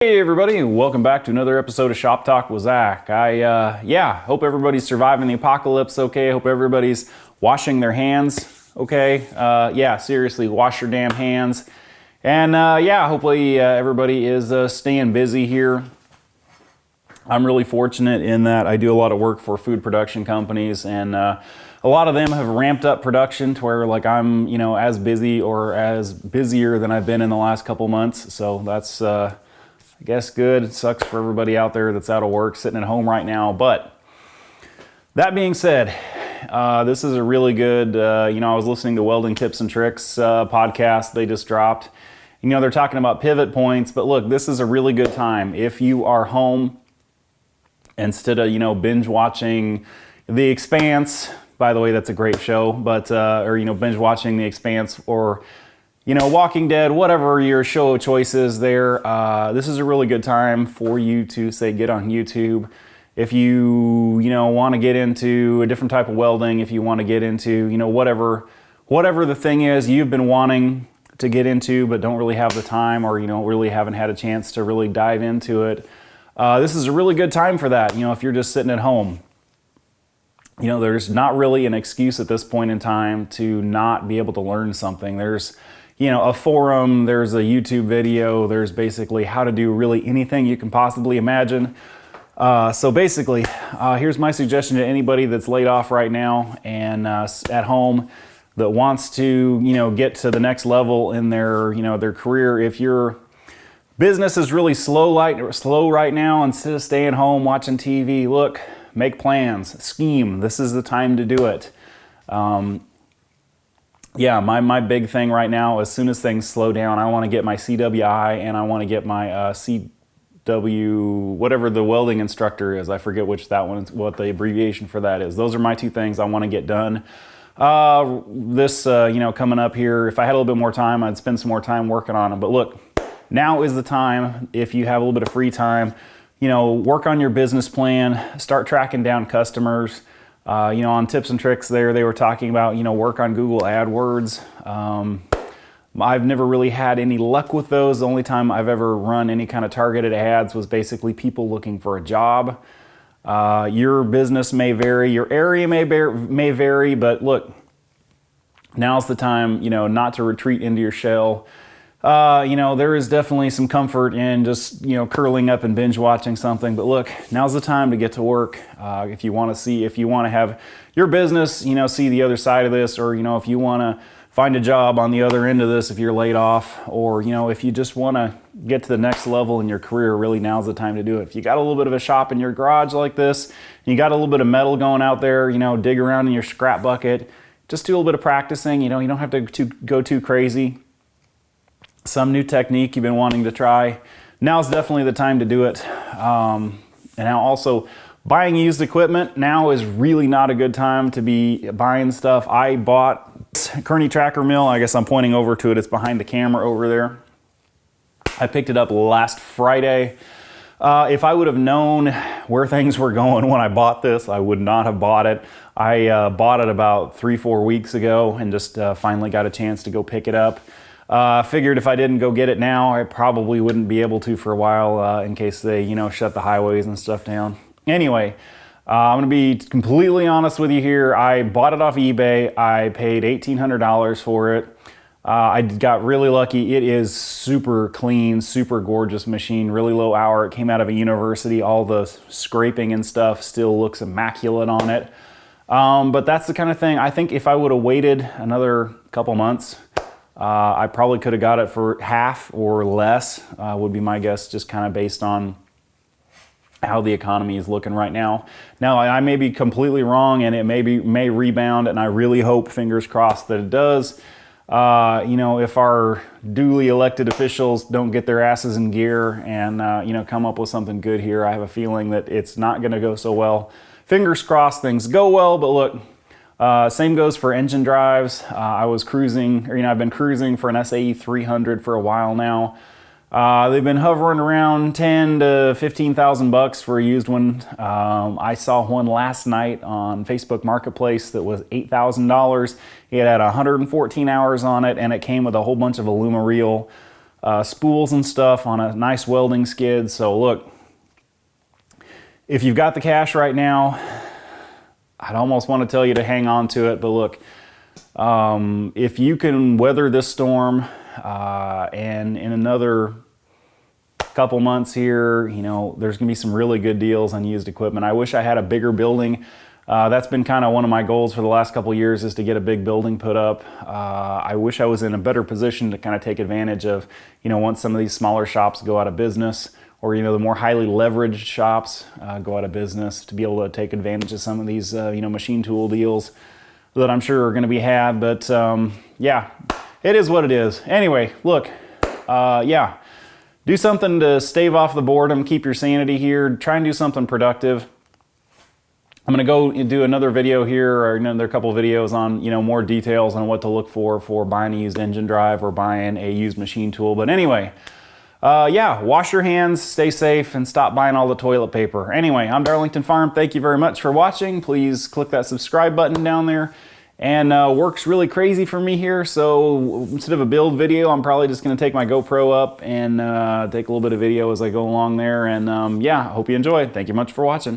Hey everybody, welcome back to another episode of Shop Talk with Zach. Hope everybody's surviving the apocalypse okay. Hope everybody's washing their hands okay. Seriously, wash your damn hands. And hopefully everybody is staying busy here. I'm really fortunate in that I do a lot of work for food production companies, and a lot of them have ramped up production to where like I'm, as busy or as busier than I've been in the last couple months. So that's I guess good. It sucks for everybody out there that's out of work, sitting at home right now. But that being said, this is a really good, I was listening to Welding Tips and Tricks podcast they just dropped. They're talking about pivot points, but look, this is a really good time. If you are home, instead of, binge watching The Expanse, by the way, that's a great show, but, binge watching The Expanse or Walking Dead, whatever your show of choice is there, this is a really good time for you to, say, get on YouTube. If you, want to get into a different type of welding, if you want to get into, whatever the thing is you've been wanting to get into but don't really have the time or, really haven't had a chance to really dive into it, this is a really good time for that, if you're just sitting at home. There's not really an excuse at this point in time to not be able to learn something. There's a forum, there's a YouTube video, there's basically how to do really anything you can possibly imagine. So basically, here's my suggestion to anybody that's laid off right now and at home that wants to, get to the next level in their, their career. If your business is really slow right now, instead of staying home watching TV, look, make plans, scheme. This is the time to do it. My big thing right now, as soon as things slow down, I want to get my CWI and I want to get my CW, whatever the welding instructor is. I forget what the abbreviation for that is. Those are my two things I want to get done. Coming up here, if I had a little bit more time, I'd spend some more time working on them. But look, now is the time, if you have a little bit of free time, work on your business plan, start tracking down customers. On Tips and Tricks there, they were talking about, work on Google AdWords. I've never really had any luck with those. The only time I've ever run any kind of targeted ads was basically people looking for a job. Your business may vary, your area may vary, but look, now's the time, not to retreat into your shell. There is definitely some comfort in just, curling up and binge watching something. But look, now's the time to get to work. If you want to have your business, see the other side of this, or, if you want to find a job on the other end of this, if you're laid off, or, if you just want to get to the next level in your career, really now's the time to do it. If you got a little bit of a shop in your garage like this, you got a little bit of metal going out there, dig around in your scrap bucket, just do a little bit of practicing. You don't have to go too crazy. Some new technique you've been wanting to try, now's definitely the time to do it. And now also, buying used equipment, now is really not a good time to be buying stuff. I bought Kearney Tracker Mill. I guess I'm pointing over to it. It's behind the camera over there. I picked it up last Friday. If I would have known where things were going when I bought this, I would not have bought it. I bought it about 3-4 weeks ago and just finally got a chance to go pick it up. Figured if I didn't go get it now, I probably wouldn't be able to for a while in case they, shut the highways and stuff down. Anyway, I'm going to be completely honest with you here. I bought it off eBay. I paid $1,800 for it. I got really lucky. It is super clean, super gorgeous machine, really low hour. It came out of a university. All the scraping and stuff still looks immaculate on it. But that's the kind of thing, I think if I would have waited another couple months, I probably could have got it for half or less, would be my guess, just kind of based on how the economy is looking right now. Now, I may be completely wrong and it may rebound, and I really hope, fingers crossed, that it does. If our duly elected officials don't get their asses in gear and, come up with something good here, I have a feeling that it's not going to go so well. Fingers crossed things go well, but look, same goes for engine drives. I've been cruising for an SAE 300 for a while now. They've been hovering around $10,000 to $15,000 for a used one. I saw one last night on Facebook Marketplace that was $8,000. It had 114 hours on it, and it came with a whole bunch of aluminum reel. spools and stuff on a nice welding skid. So look, if you've got the cash right now, I'd almost want to tell you to hang on to it. But look, if you can weather this storm and in another couple months here, you know, there's gonna be some really good deals on used equipment. I wish I had a bigger building. That's been kind of one of my goals for the last couple of years, is to get a big building put up. I wish I was in a better position to kind of take advantage of, you know, once some of these smaller shops go out of business, or, you know, the more highly leveraged shops go out of business, to be able to take advantage of some of these, you know, machine tool deals that I'm sure are going to be had. But yeah, it is what it is. Anyway, look, yeah, do something to stave off the boredom, keep your sanity here, try and do something productive. I'm going to go do another video here, or another couple videos on, you know, more details on what to look for buying a used engine drive or buying a used machine tool. But anyway, yeah, wash your hands, stay safe, and stop buying all the toilet paper. Anyway, I'm Darlington Farm. Thank you very much for watching. Please click that subscribe button down there. And work's really crazy for me here, so instead of a build video, I'm probably just going to take my GoPro up and take a little bit of video as I go along there. And yeah, I hope you enjoy. Thank you much for watching.